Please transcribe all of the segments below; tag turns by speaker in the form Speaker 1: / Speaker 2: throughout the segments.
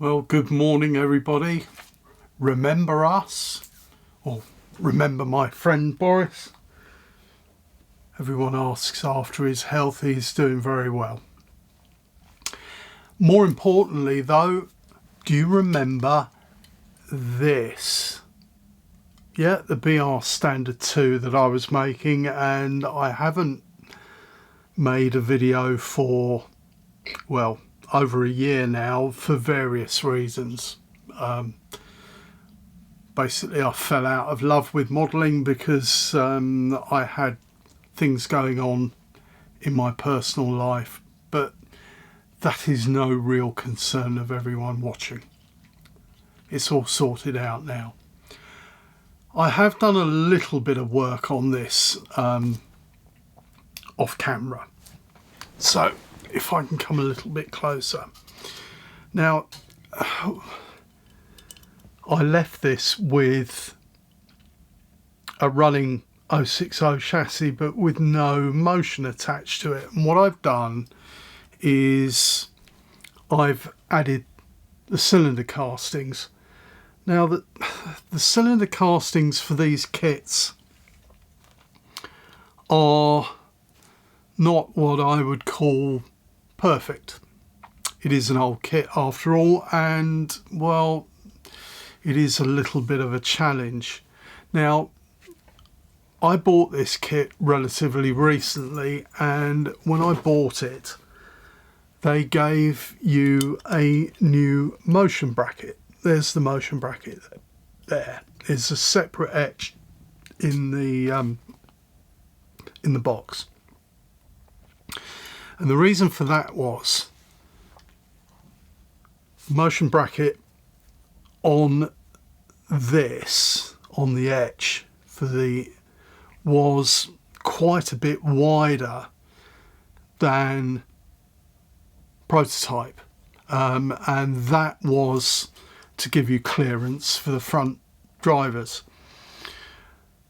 Speaker 1: Well, good morning everybody. Remember us? Or remember my friend Boris? Everyone asks after his health. He's doing very well. More importantly though, do you remember this? Yeah, the BR Standard 2 that I was making, and I haven't made a video for, well, over a year now for various reasons. Basically I fell out of love with modelling because I had things going on in my personal life, but that is no real concern of everyone watching. It's all sorted out now. I have done a little bit of work on this off camera, so if I can come a little bit closer. Now, I left this with a running 060 chassis but with no motion attached to it, and what I've done is I've added the cylinder castings. Now the cylinder castings for these kits are not what I would call perfect. It is an old kit after all, and well, it is a little bit of a challenge. Now, I bought this kit relatively recently, and when I bought it, they gave you a new motion bracket. There's the motion bracket there. There's a separate etch in the box. And the reason for that was the motion bracket on this, on the etch for the, was quite a bit wider than prototype, and that was to give you clearance for the front drivers.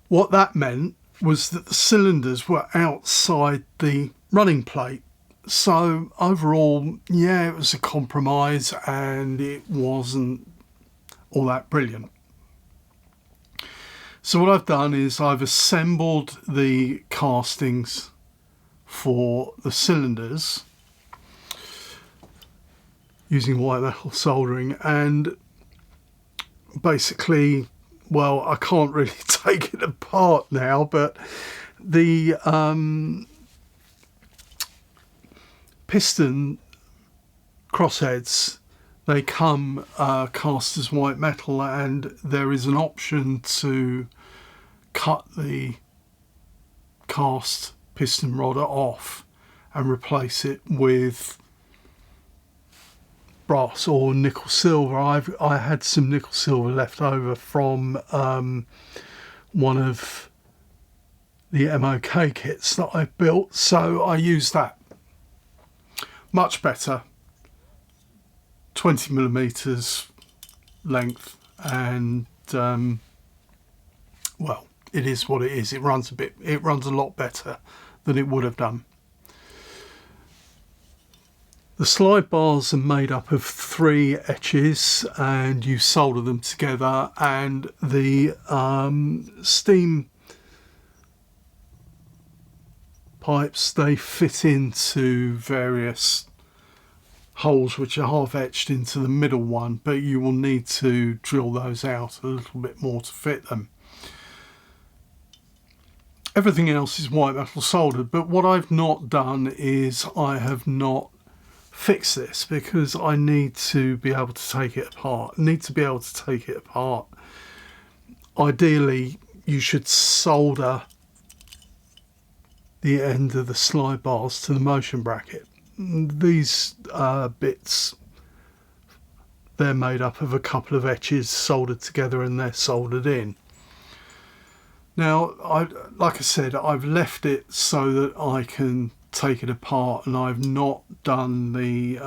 Speaker 1: What that meant was that the cylinders were outside the running plate. So overall, yeah, it was a compromise and it wasn't all that brilliant. So what I've done is I've assembled the castings for the cylinders using white metal soldering, and basically, well, I can't really take it apart now, but the piston crossheads, they come cast as white metal, and there is an option to cut the cast piston rodder off and replace it with brass or nickel silver. I had some nickel silver left over from one of the MOK kits that I built, so I used that. Much better, 20 millimeters length, and well, it is what it is. It runs a lot better than it would have done. The slide bars are made up of 3 etches, and you solder them together, and the steam pipes, they fit into various holes which are half etched into the middle one, but you will need to drill those out a little bit more to fit them. Everything else is white metal soldered, but what I've not done is I have not fixed this, because I need to be able to take it apart. Ideally, you should solder the end of the slide bars to the motion bracket. These bits, they're made up of a couple of etches soldered together, and they're soldered in. Now, like I said, I've left it so that I can take it apart, and I've not done the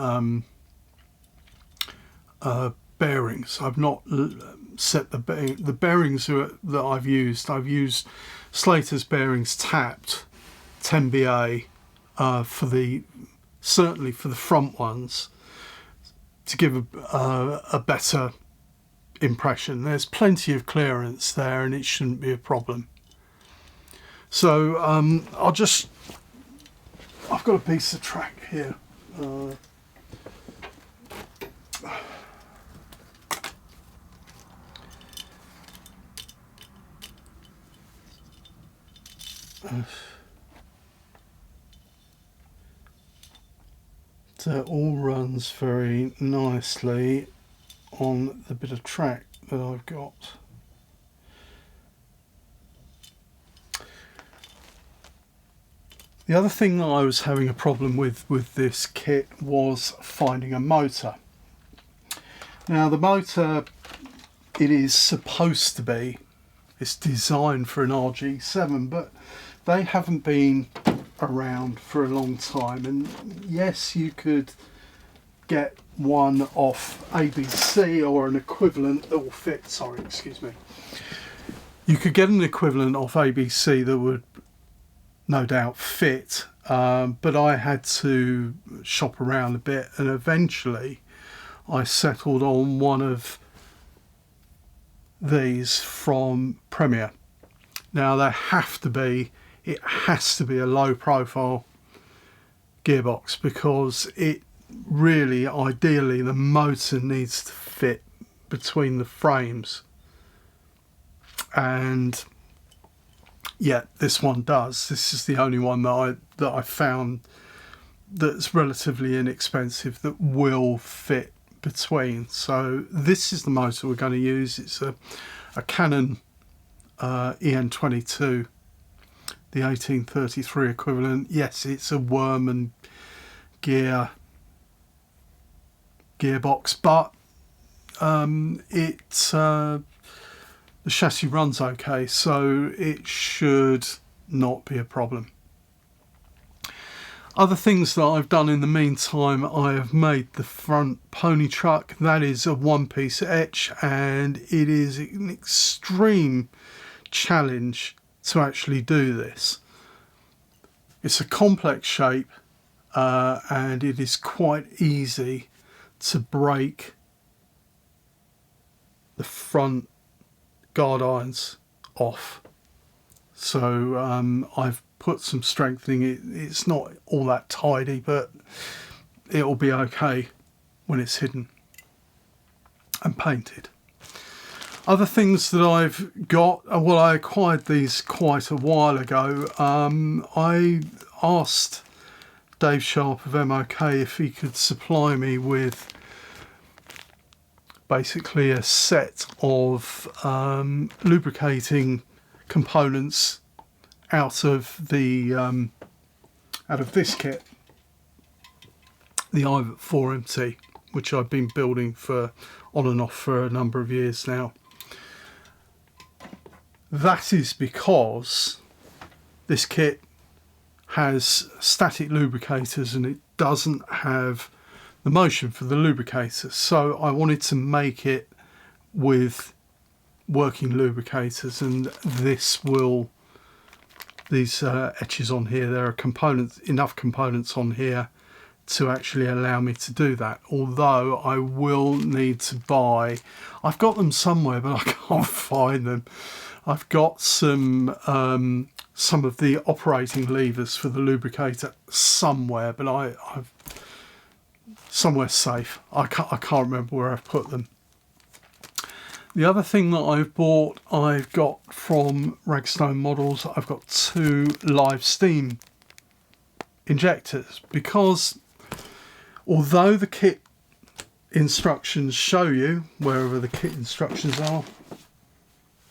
Speaker 1: bearings. I've not set the bearings that I've used. I've used Slater's bearings tapped 10BA for the, certainly for the front ones. to give a better impression. There's plenty of clearance there and it shouldn't be a problem. So I've got a piece of track here. So it all runs very nicely on the bit of track that I've got. The other thing that I was having a problem with this kit was finding a motor. Now the motor, it is supposed to be, it's designed for an RG7, but they haven't been around for a long time. And yes, you could get one off ABC or an equivalent that will fit, sorry, excuse me. You could get an equivalent off ABC that would no doubt fit, but I had to shop around a bit and eventually I settled on one of these from Premier. Now it has to be a low profile gearbox because it really, ideally, the motor needs to fit between the frames, and yeah, this one does. This is the only one that I found that's relatively inexpensive that will fit between. So this is the motor we're going to use. It's a Canon EN22, the 1833 equivalent. Yes, it's a worm and gearbox, but the chassis runs okay, so it should not be a problem. Other things that I've done in the meantime, I have made the front pony truck. That is a one-piece etch, and it is an extreme challenge to actually do this. It's a complex shape, and it is quite easy to break the front guard irons off. So I've put some strengthening. It's not all that tidy, but it'll be okay when it's hidden and painted. Other things that I've got, well, I acquired these quite a while ago. I asked Dave Sharp of MOK if he could supply me with basically a set of lubricating components out of this kit, the i4MT, which I've been building for on and off for a number of years now. That is because this kit has static lubricators and it doesn't have the motion for the lubricators. So I wanted to make it with working lubricators, and these etches on here, there are enough components on here to actually allow me to do that. Although I will need to buy, I've got them somewhere but I can't find them. I've got some of the operating levers for the lubricator somewhere, but I've somewhere safe. I can't remember where I've put them. The other thing that I've got from Ragstone Models, I've got 2 live steam injectors, because although the kit instructions show you, wherever the kit instructions are,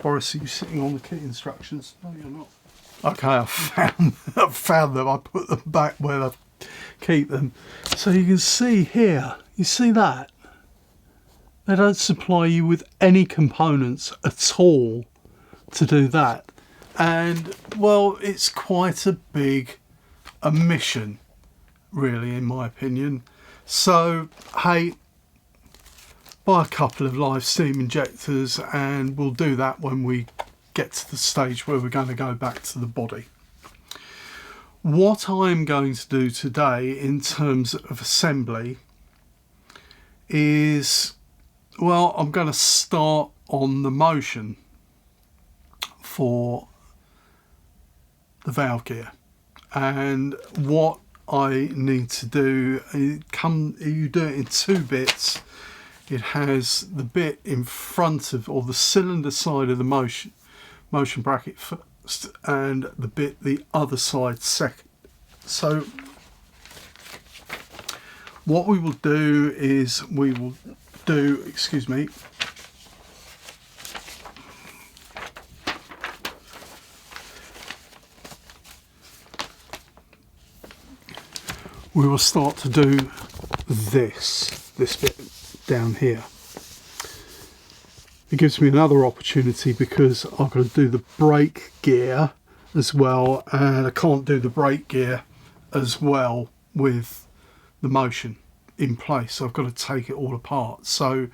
Speaker 1: Boris, are you sitting on the kit instructions? No, you're not. Okay, I've found them. I put them back where I keep them. So you can see here, you see that? They don't supply you with any components at all to do that. And, well, it's quite a big omission, really, in my opinion. So, hey, buy a couple of live steam injectors and we'll do that when we get to the stage where we're going to go back to the body. What I'm going to do today in terms of assembly is, well, I'm going to start on the motion for the valve gear. And what I need to do, you do it in two bits. It has the bit in front of, or the cylinder side of the motion bracket first, and the bit the other side second. So what we will do is we will do, excuse me, we will start to do this bit down here. It gives me another opportunity because I've got to do the brake gear as well, and I can't do the brake gear as well with the motion in place, so I've got to take it all apart. So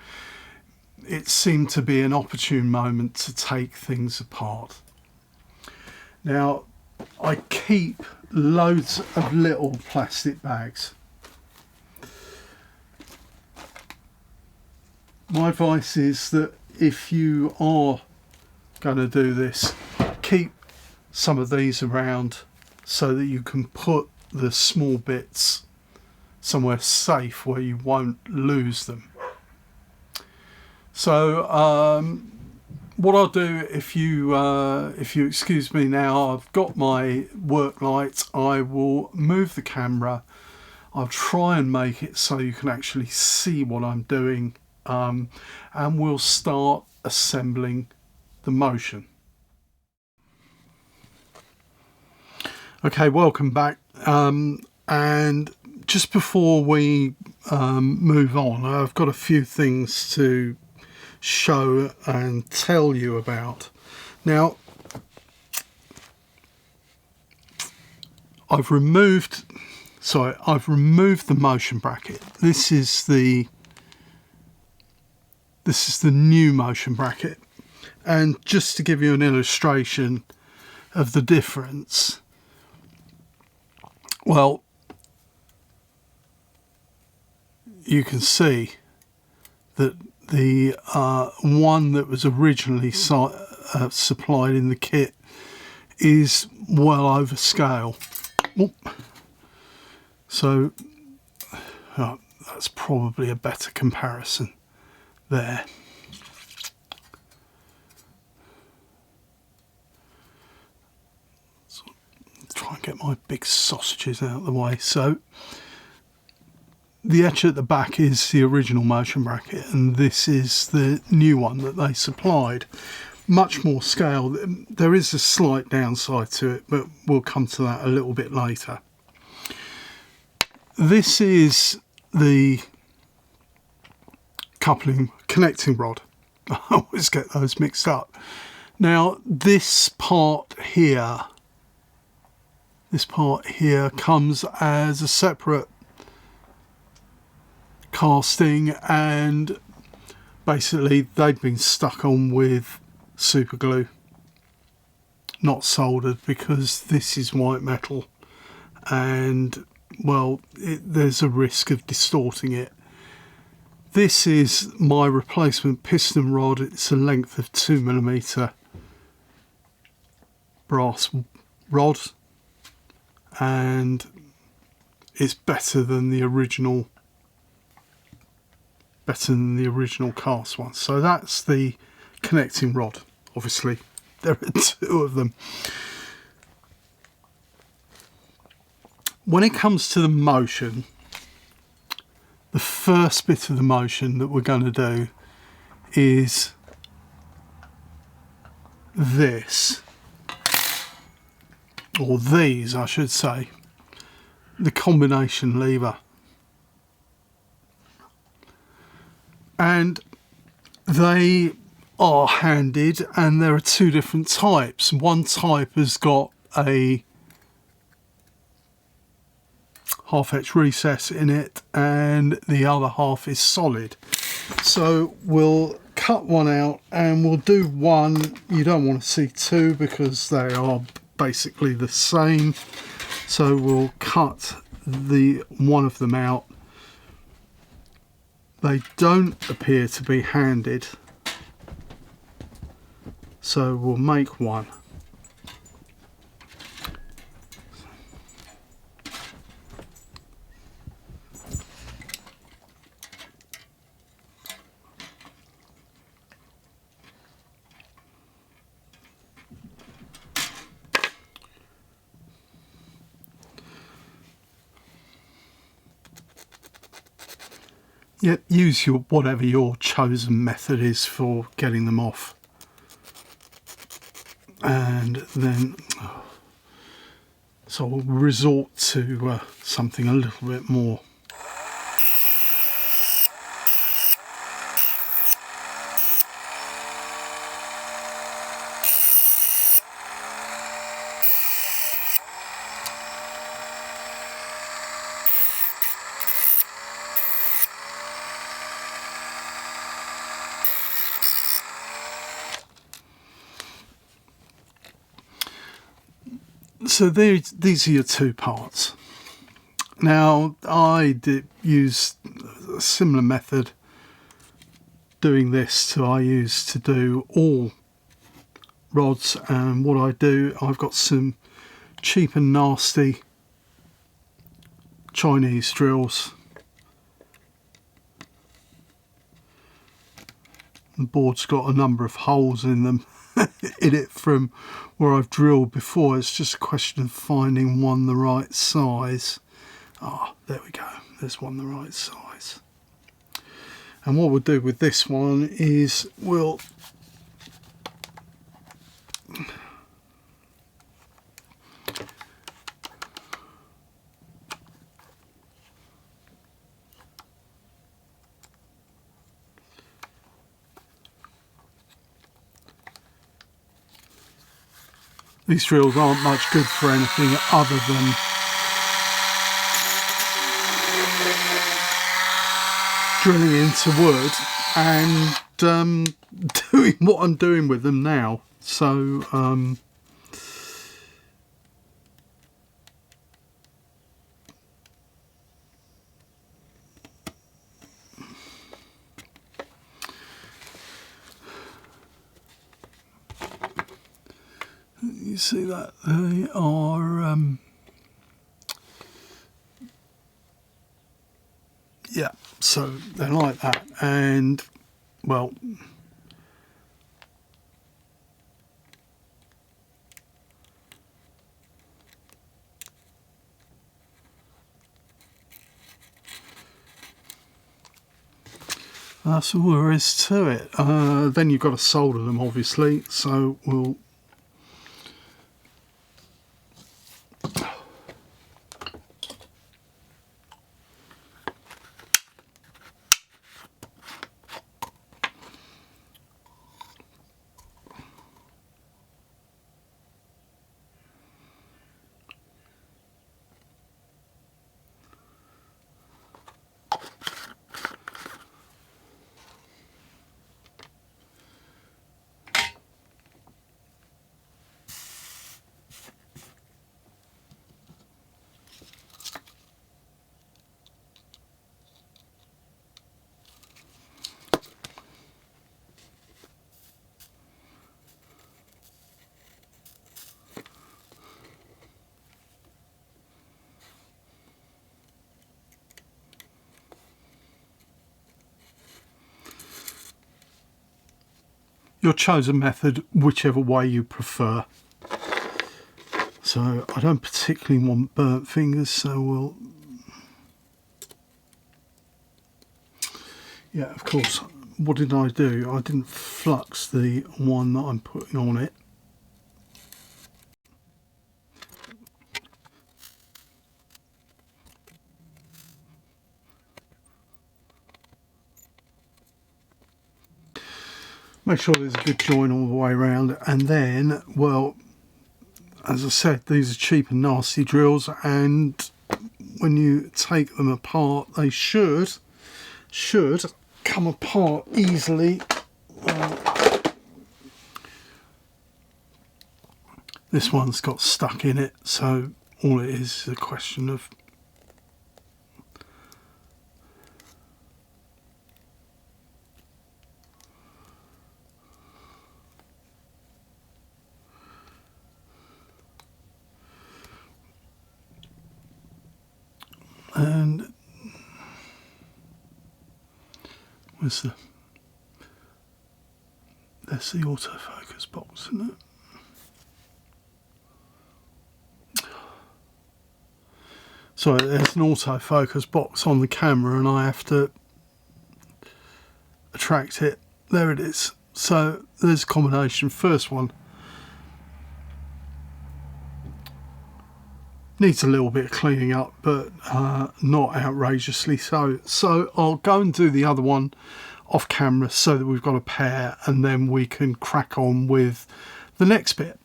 Speaker 1: it seemed to be an opportune moment to take things apart. Now I keep loads of little plastic bags. My advice is that if you are going to do this, keep some of these around so that you can put the small bits somewhere safe where you won't lose them. So what I'll do, if you excuse me now, I've got my work light. I will move the camera. I'll try and make it so you can actually see what I'm doing, and we'll start assembling the motion. Okay, welcome back. And just before we move on, I've got a few things to show and tell you about. Now, I've removed the motion bracket. This is the new motion bracket, and just to give you an illustration of the difference, well, you can see that the one that was originally supplied in the kit is well over scale. Oop. So that's probably a better comparison there. So try and get my big sausages out of the way. So the etch at the back is the original motion bracket, and this is the new one that they supplied. Much more scale. There is a slight downside to it, but we'll come to that a little bit later. This is the connecting rod. I always get those mixed up. Now this part here comes as a separate casting, and basically they've been stuck on with super glue, not soldered, because this is white metal, and well, there's a risk of distorting it. This is my replacement piston rod. It's a length of 2mm brass rod, and it's better than the original cast one. So that's the connecting rod. Obviously there are two of them. When it comes to the motion, the first bit of the motion that we're going to do is this, or these I should say, the combination lever. And they are handed, and there are two different types. One type has got a half etch recess in it, and the other half is solid. So we'll cut one out, and we'll do one. You don't want to see two because they are basically the same. So we'll cut one of them out. They don't appear to be handed, so we'll make one. Yep, use your whatever your chosen method is for getting them off. And then, so we'll resort to something a little bit more. So these are your two parts. Now I did use a similar method doing this to I use to do all rods, and what I do, I've got some cheap and nasty Chinese drills. The board's got a number of holes in them in it from where I've drilled before. It's just a question of finding one the right size. Ah, there we go, there's one the right size. And what we'll do with this one is we'll these drills aren't much good for anything other than drilling into wood and doing what I'm doing with them now. So you see that they are yeah, so they're like that, and well, that's all there is to it. Then you've got to solder them, obviously, so we'll your chosen method, whichever way you prefer. So I don't particularly want burnt fingers, so we'll, yeah, of course, what did I do? I didn't flux the one that I'm putting on it. Make sure there's a good join all the way around, and then, well, as I said, these are cheap and nasty drills, and when you take them apart, they should come apart easily. This one's got stuck in it, so all it is a question of Where's the... There's the autofocus box, isn't it? So there's an autofocus box on the camera and I have to attract it. There it is. So there's a combination. First one needs a little bit of cleaning up, but not outrageously so. So I'll go and do the other one off camera so that we've got a pair, and then we can crack on with the next bit.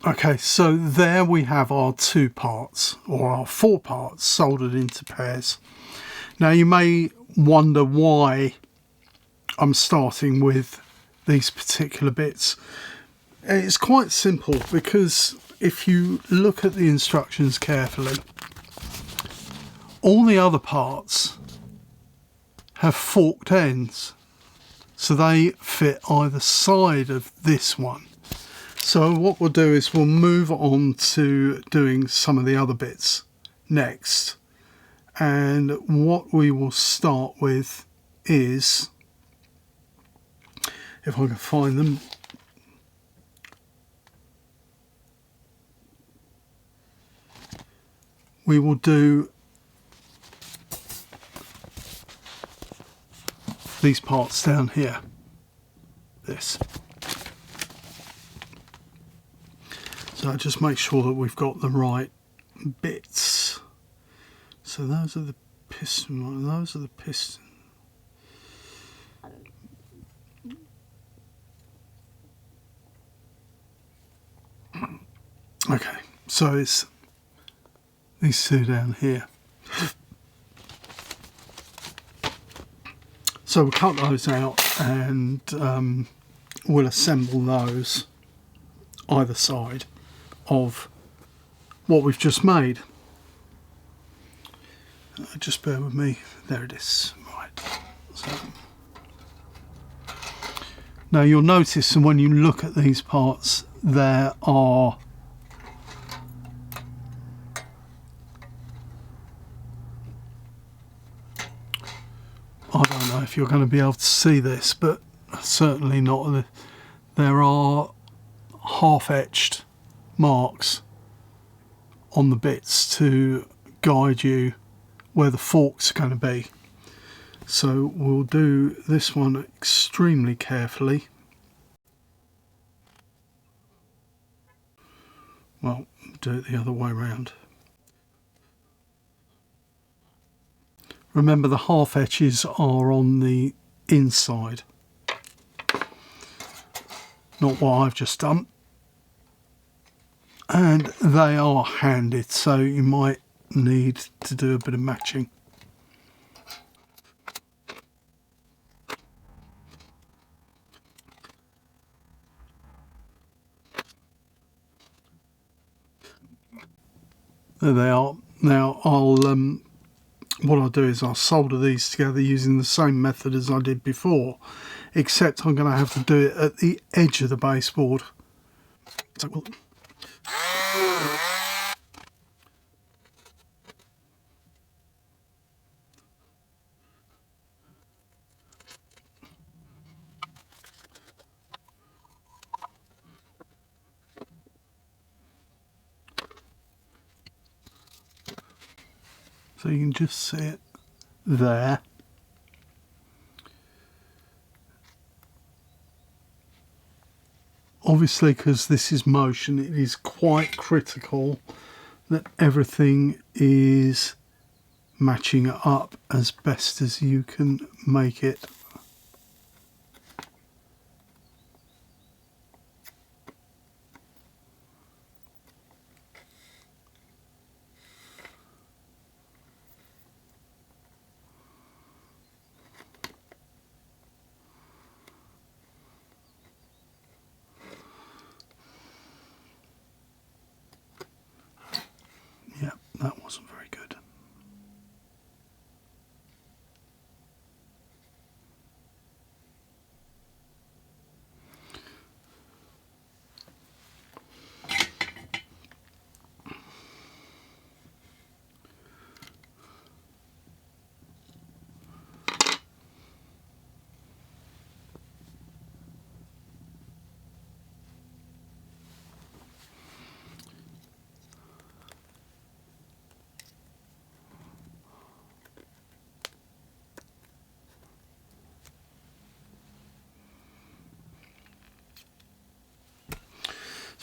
Speaker 1: Okay, so there we have our 2 parts, or our 4 parts soldered into pairs. Now you may wonder why I'm starting with these particular bits. It's quite simple, because if you look at the instructions carefully, all the other parts have forked ends, so they fit either side of this one. So what we'll do is we'll move on to doing some of the other bits next. And what we will start with is, if I can find them, we will do these parts down here, this. So just make sure that we've got the right bits. So those are the piston, those are the piston. Okay, so it's these 2 down here. So we'll cut those out and we'll assemble those either side of what we've just made. Just bear with me. There it is. Right. So now you'll notice, and when you look at these parts, there are I don't know if you're going to be able to see this, but certainly not. There are half-etched marks on the bits to guide you where the forks are going to be. So we'll do this one extremely carefully. Well, do it the other way around. Remember, the half etches are on the inside, not what I've just done. And they are handed, so you might need to do a bit of matching. There they are. Now what I'll do is I'll solder these together using the same method as I did before, except I'm going to have to do it at the edge of the baseboard. So we'll so you can just see it there. Obviously, because this is motion, it is quite critical that everything is matching up as best as you can make it. Yeah, that wasn't very good.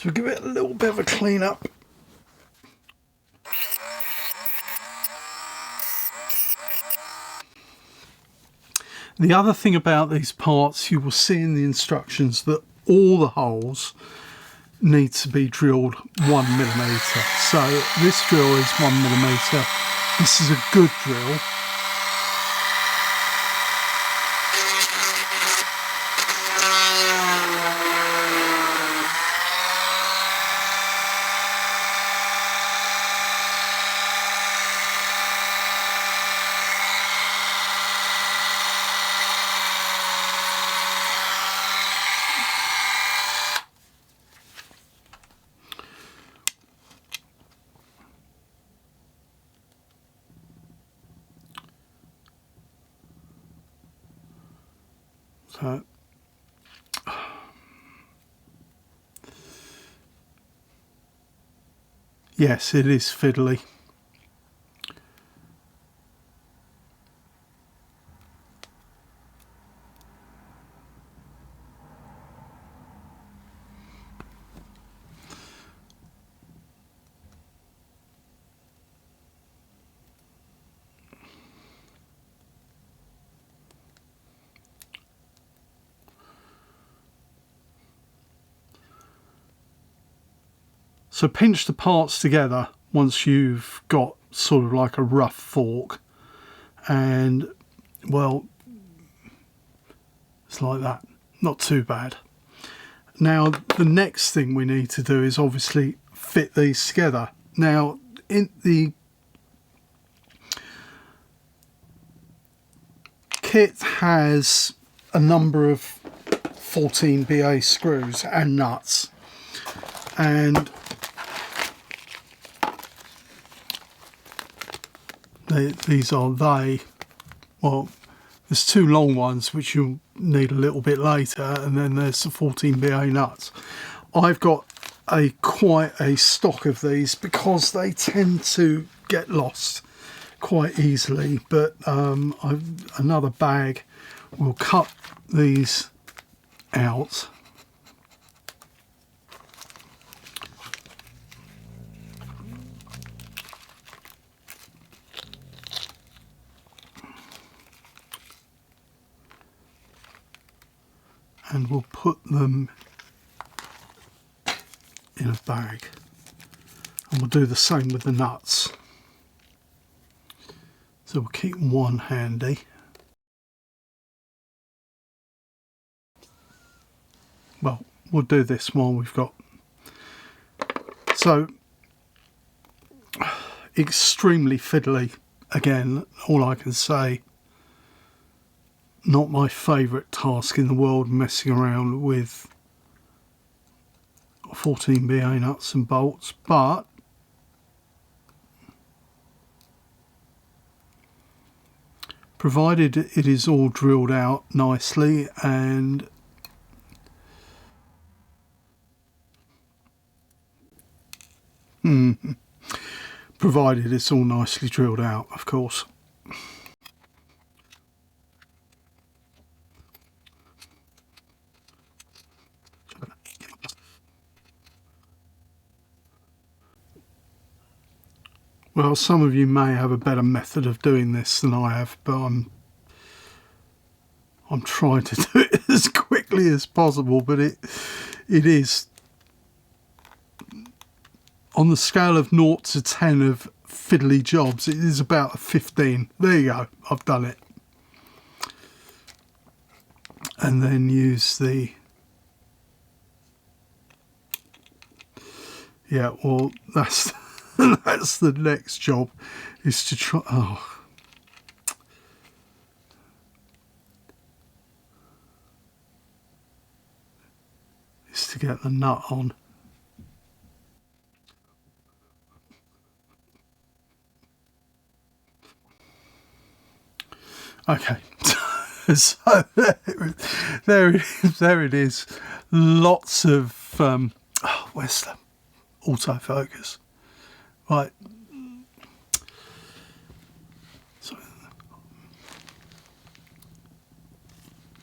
Speaker 1: So give it a little bit of a clean up. The other thing about these parts, you will see in the instructions that all the holes need to be drilled 1mm. So this drill is 1mm. This is a good drill. So yes, it is fiddly. So pinch the parts together once you've got sort of like a rough fork, and well, it's like that, not too bad. Now the next thing we need to do is obviously fit these together. Now in the kit has a number of 14 BA screws and nuts, and these are well, there's two long ones which you'll need a little bit later, and then there's the 14 BA nuts. I've got quite a stock of these because they tend to get lost quite easily, but another bag will cut these out. And we'll put them in a bag, and we'll do the same with the nuts. So we'll keep one handy. Well, we'll do this while we've got. So extremely fiddly again, all I can say. Not my favourite task in the world, messing around with 14 BA nuts and bolts, but provided it is all drilled out nicely and provided it's all nicely drilled out, of course. Well, some of you may have a better method of doing this than I have, but I'm trying to do it as quickly as possible, but it is, on the scale of 0 to 10 of fiddly jobs, it is about a 15. There you go, I've done it. And then use the, yeah, well, that's that's the next job, is to try, is to get the nut on. Okay, so there it is. Lots of where's the autofocus? Right. So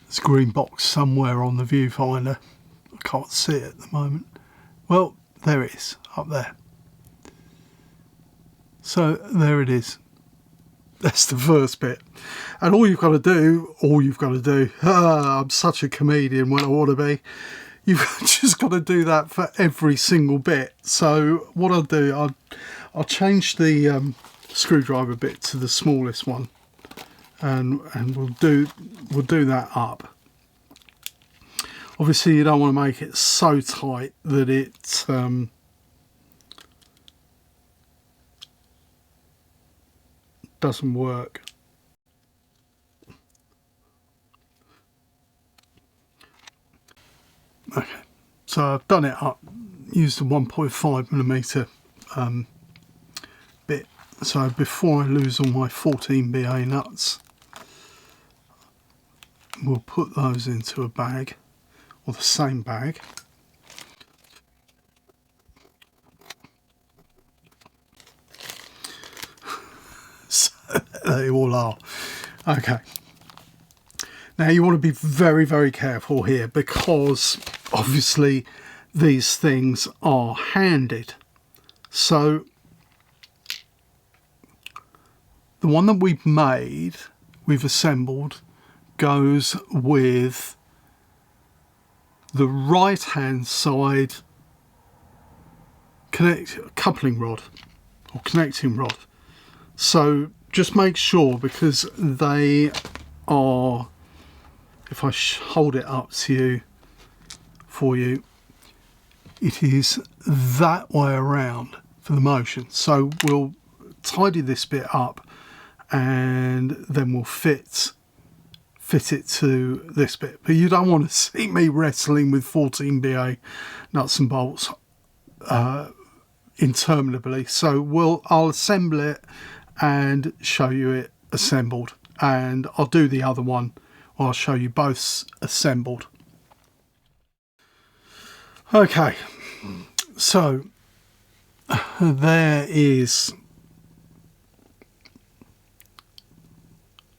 Speaker 1: there's a green box somewhere on the viewfinder. I can't see it at the moment. Well, there it is, up there. So there it is. That's the first bit. And all you've got to do, I'm such a comedian when I want to be, you've just got to do that for every single bit. So what I'll do, I'll change the screwdriver bit to the smallest one, and we'll do that up. Obviously you don't want to make it so tight that it doesn't work. Okay, so I've done it up, used a 1.5mm bit. So before I lose all my 14 BA nuts, we'll put those into a bag, or the same bag. So they all are. Okay. Now you want to be very, very careful here, because obviously these things are handed. So the one that we've assembled, goes with the right hand side coupling rod or connecting rod. So just make sure, because they are, if I hold it up to you, for you, it is that way around for the motion. So we'll tidy this bit up, and then we'll fit it to this bit. But you don't want to see me wrestling with 14 BA nuts and bolts interminably. So I'll assemble it and show you it assembled, and I'll do the other one, or I'll show you both assembled. Okay, so there is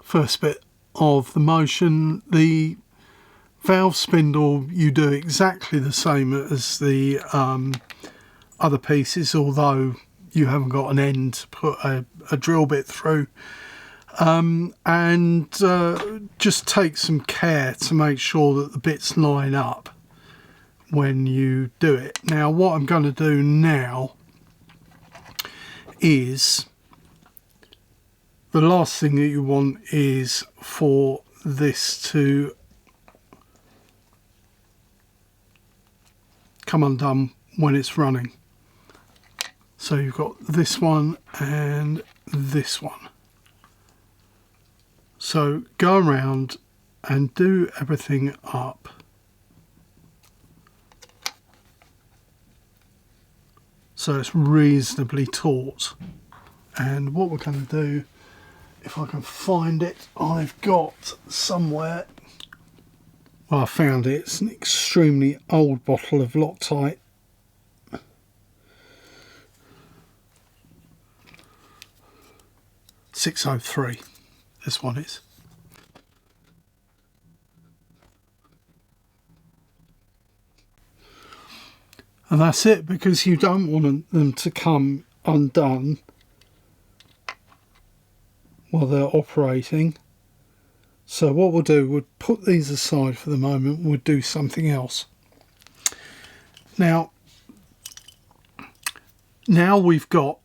Speaker 1: first bit of the motion. The valve spindle, you do exactly the same as the other pieces, although you haven't got an end to put a drill bit through. And just take some care to make sure that the bits line up when you do it. Now what I'm going to do now is, the last thing that you want is for this to come undone when it's running. So you've got this one and this one. So go around and do everything up. So it's reasonably taut. And what we're going to do, if I can find it, I've got somewhere, well, I found it, it's an extremely old bottle of Loctite. .603, this one is. And that's it, because you don't want them to come undone while they're operating. So what we'll do, we'll put these aside for the moment, we'll do something else. Now we've got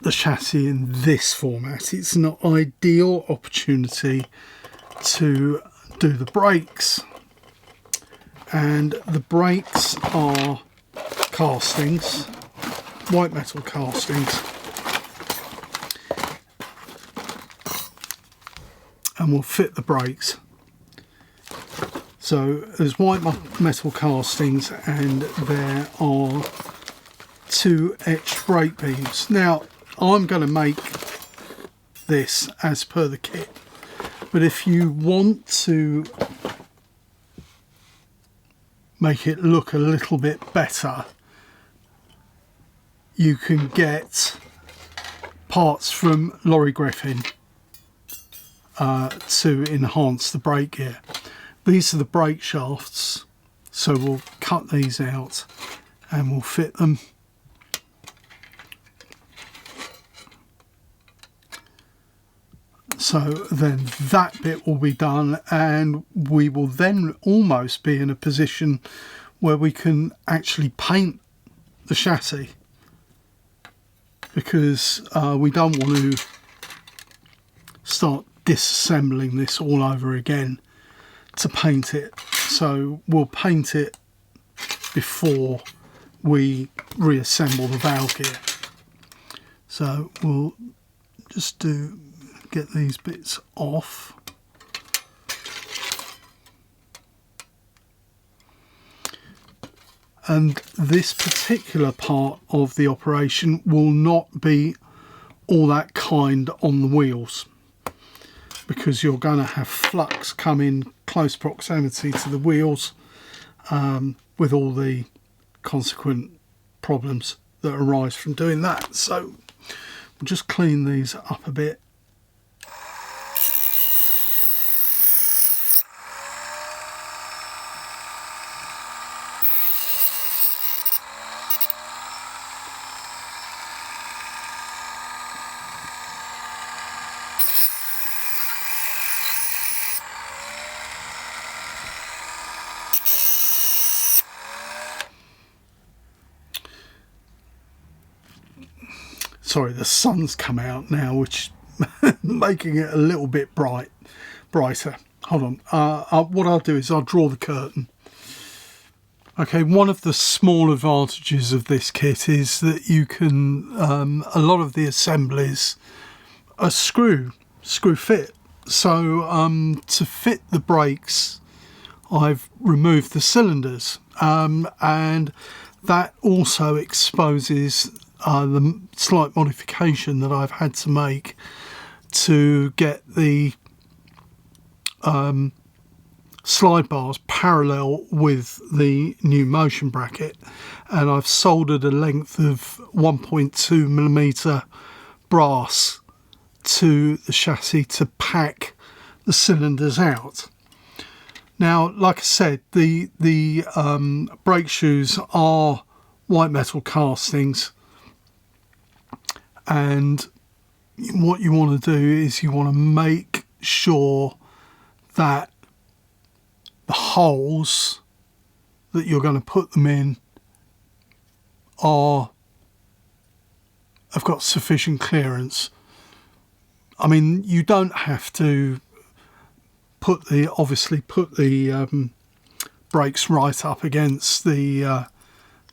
Speaker 1: the chassis in this format. It's an ideal opportunity to do the brakes, and the brakes are castings, white metal castings, and we'll fit the brakes. So there's white metal castings, and there are 2 etched brake beams. Now I'm going to make this as per the kit, but if you want to make it look a little bit better, you can get parts from Lorry Griffin to enhance the brake gear. These are the brake shafts, so we'll cut these out and we'll fit them. So then that bit will be done, and we will then almost be in a position where we can actually paint the chassis, because we don't want to start disassembling this all over again to paint it. So we'll paint it before we reassemble the valve gear. So we'll just get these bits off. And this particular part of the operation will not be all that kind on the wheels, because you're going to have flux come in close proximity to the wheels, with all the consequent problems that arise from doing that. So we'll just clean these up a bit. Sorry, the sun's come out now, which making it a little bit brighter. Hold on. What I'll do is I'll draw the curtain. Okay, one of the small advantages of this kit is that you can, a lot of the assemblies are screw fit. So to fit the brakes, I've removed the cylinders, and that also exposes the slight modification that I've had to make to get the slide bars parallel with the new motion bracket, and I've soldered a length of 1.2mm brass to the chassis to pack the cylinders out. Now, like I said, the brake shoes are white metal castings, and what you want to do is you want to make sure that the holes that you're going to put them in have got sufficient clearance. I mean, you don't have to obviously put the brakes right up against the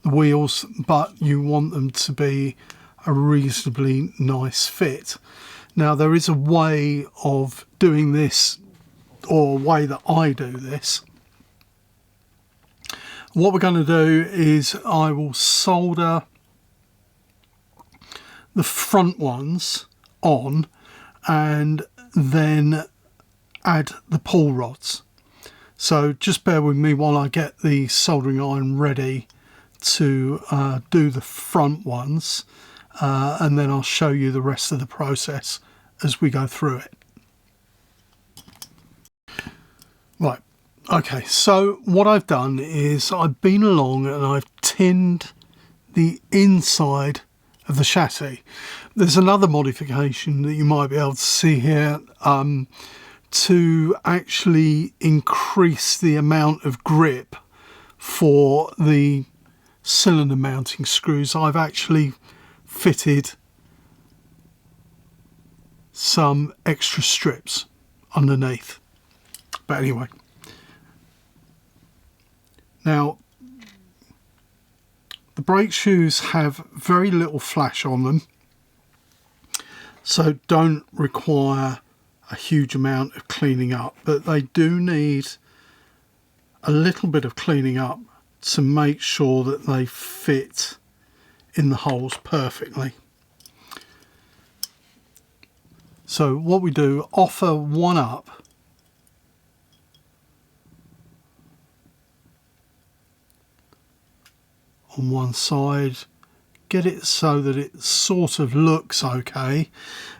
Speaker 1: wheels, but you want them to be a reasonably nice fit. Now, there is a way of doing this, or a way that I do this. What we're going to do is I will solder the front ones on and then add the pull rods. So just bear with me while I get the soldering iron ready to do the front ones, and then I'll show you the rest of the process as we go through it. Right, okay, so what I've done is I've been along and I've tinned the inside of the chassis. There's another modification that you might be able to see here to actually increase the amount of grip for the cylinder mounting screws. I've actually fitted some extra strips underneath. But anyway, now the brake shoes have very little flash on them, so don't require a huge amount of cleaning up, but they do need a little bit of cleaning up to make sure that they fit in the holes perfectly. So what we do, offer one up on one side, get it so that it sort of looks okay,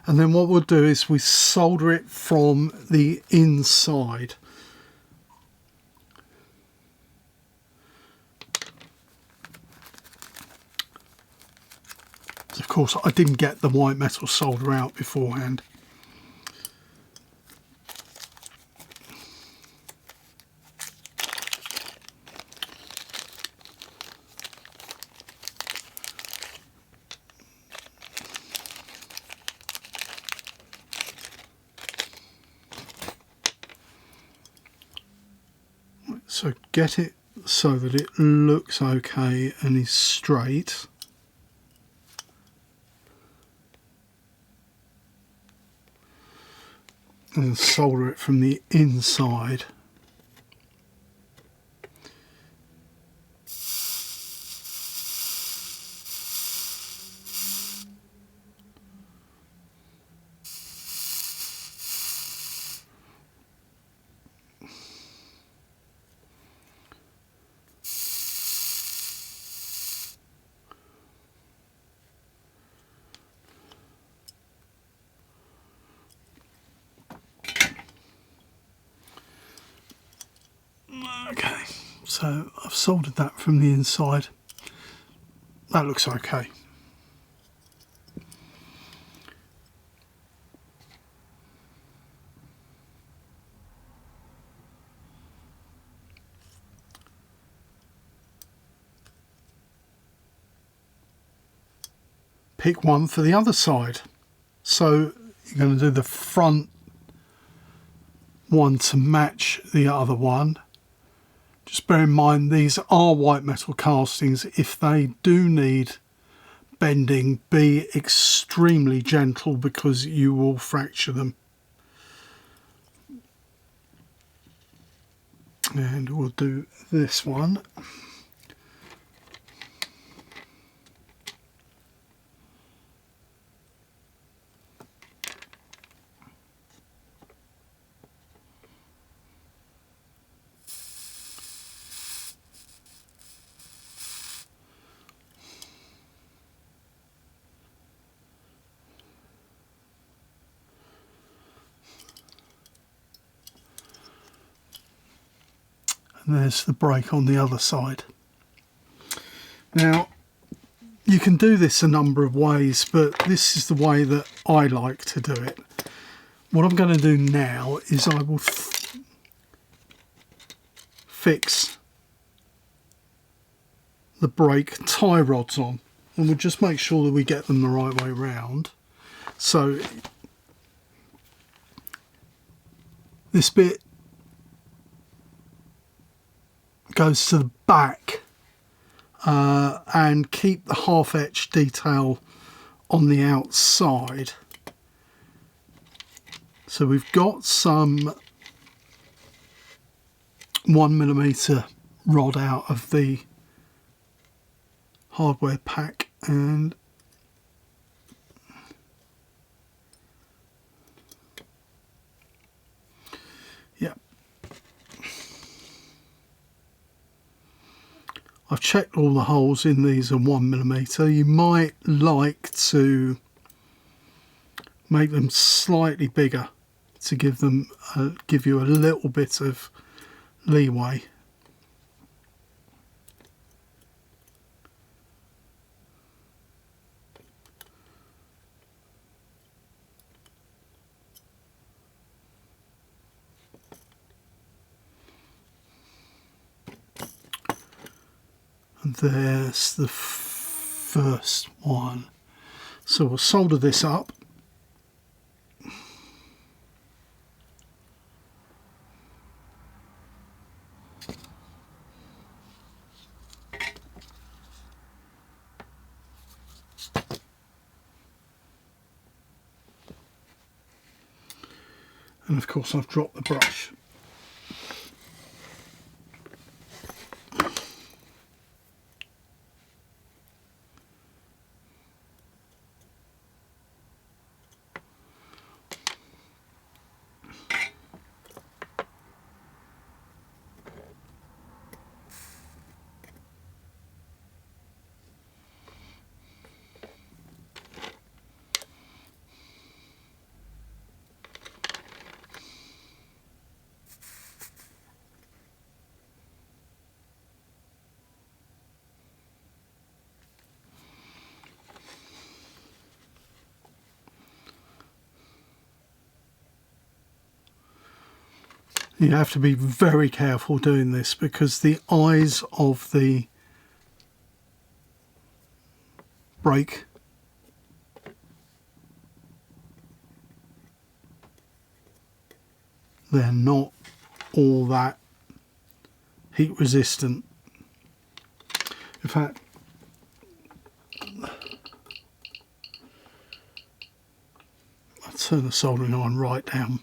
Speaker 1: and then what we'll do is we solder it from the inside. course I didn't get the white metal solder out beforehand. So get it so that it looks okay and is straight. And solder it from the inside. Okay, so I've soldered that from the inside. That looks okay. Pick one for the other side. So you're going to do the front one to match the other one. Just bear in mind these are white metal castings. If they do need bending, be extremely gentle because you will fracture them. And we'll do this one. And there's the brake on the other side. Now, you can do this a number of ways, but this is the way that I like to do it. What I'm going to do now is I will fix the brake tie rods on, and we'll just make sure that we get them the right way round. So this bit goes to the back, and keep the half etch detail on the outside. So we've got some 1mm rod out of the hardware pack, and yeah, I've checked all the holes in these are 1mm. You might like to make them slightly bigger to give you a little bit of leeway. And there's the first one. So we'll solder this up. And of course I've dropped the brush. You have to be very careful doing this because the eyes of the brake they're not all that heat resistant. In fact, I'll turn the soldering iron right down.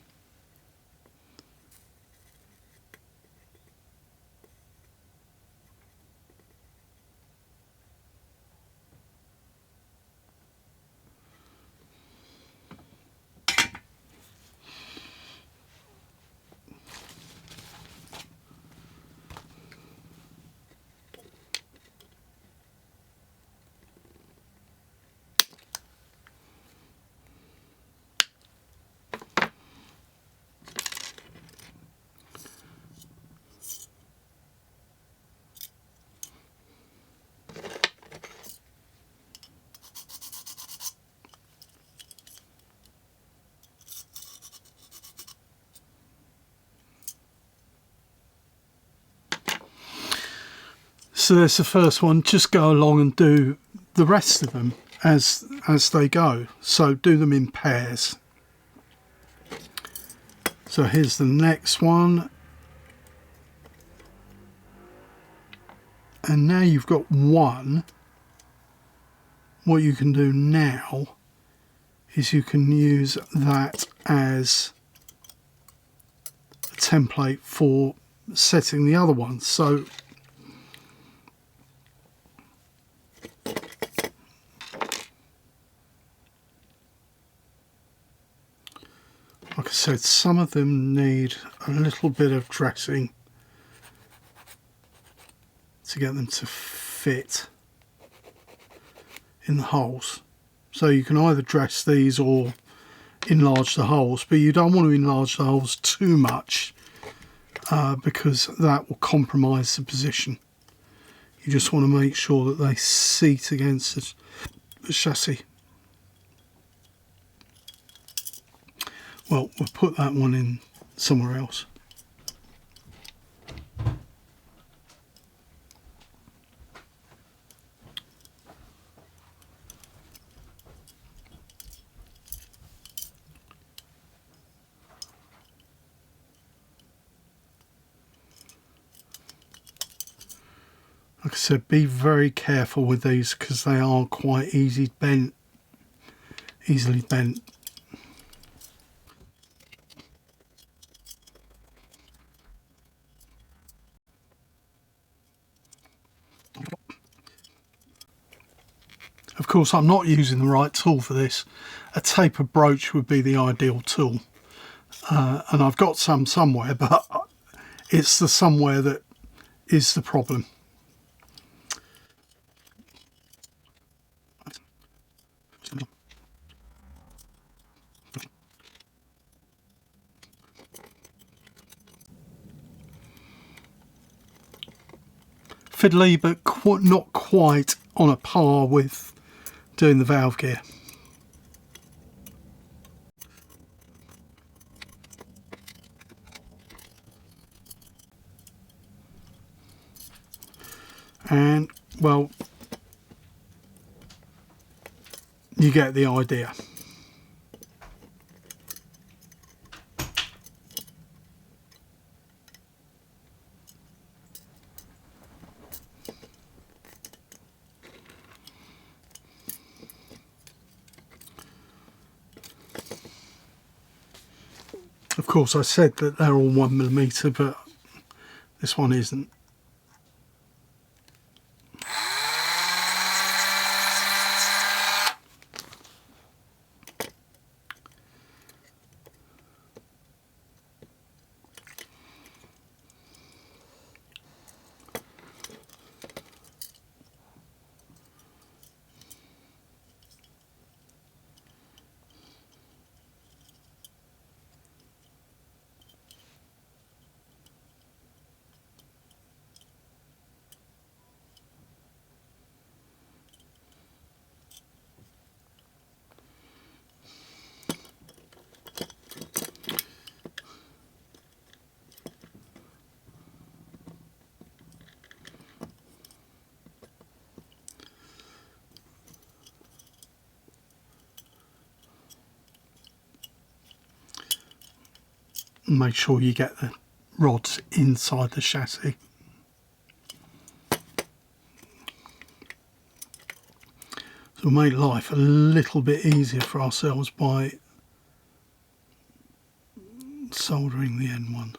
Speaker 1: So there's the first one. Just go along and do the rest of them as they go. So do them in pairs. So here's the next one. And now you've got one. What you can do now is you can use that as a template for setting the other one. So like I said, some of them need a little bit of dressing to get them to fit in the holes. So you can either dress these or enlarge the holes, but you don't want to enlarge the holes too much because that will compromise the position. You just want to make sure that they seat against the chassis. Well, we'll put that one in somewhere else. Like I said, be very careful with these because they are quite easily bent. Of course, I'm not using the right tool for this. A taper broach would be the ideal tool. And I've got some somewhere, but it's the somewhere that is the problem. Fiddly, but not quite on a par with doing the valve gear. And, well, you get the idea. Of course, I said that they're all 1mm, but this one isn't. make sure you get the rods inside the chassis. So we'll make life a little bit easier for ourselves by soldering the end one.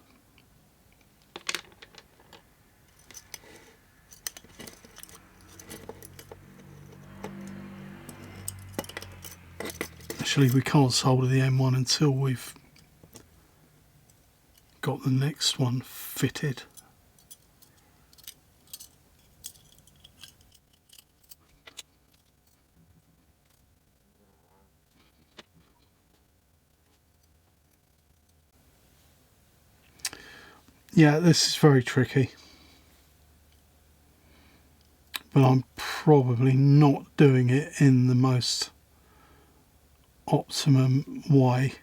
Speaker 1: Actually, we can't solder the M1 until we've got the next one fitted. Yeah, this is very tricky, but I'm probably not doing it in the most optimum way.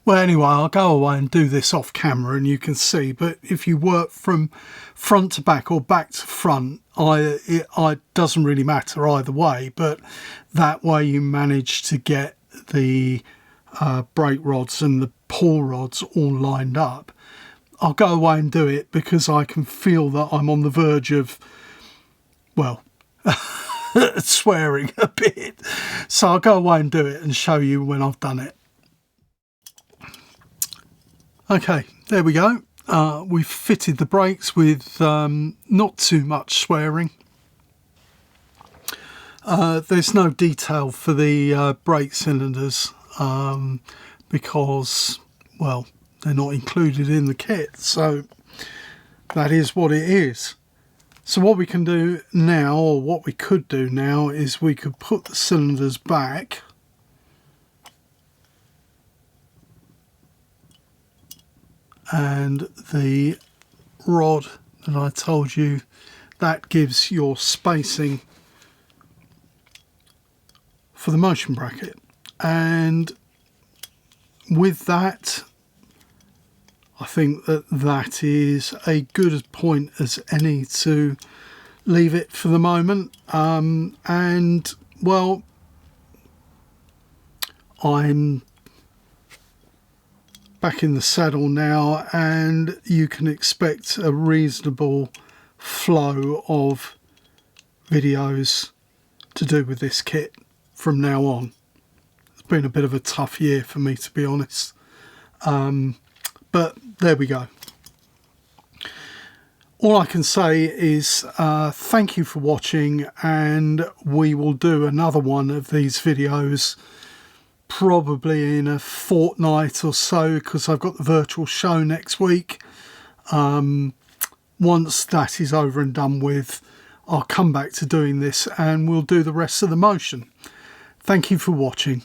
Speaker 1: Well, anyway, I'll go away and do this off camera and you can see, but if you work from front to back or back to front, it doesn't really matter either way, but that way you manage to get the brake rods and the pull rods all lined up. I'll go away and do it because I can feel that I'm on the verge of, well, swearing a bit. So I'll go away and do it and show you when I've done it. Okay, there we go. We've fitted the brakes with not too much swearing. There's no detail for the brake cylinders because, well, they're not included in the kit, so that is what it is. So what we can do now, or what we could do now, is we could put the cylinders back and the rod that I told you, that gives your spacing for the motion bracket, and with that I think that that is a good point as any to leave it for the moment. And well, I'm back in the saddle now, and you can expect a reasonable flow of videos to do with this kit from now on. It's been a bit of a tough year for me, to be honest, but there we go. All I can say is thank you for watching, and we will do another one of these videos probably in a fortnight or so, because I've got the virtual show next week. Once that is over and done with, I'll come back to doing this and we'll do the rest of the motion. Thank you for watching.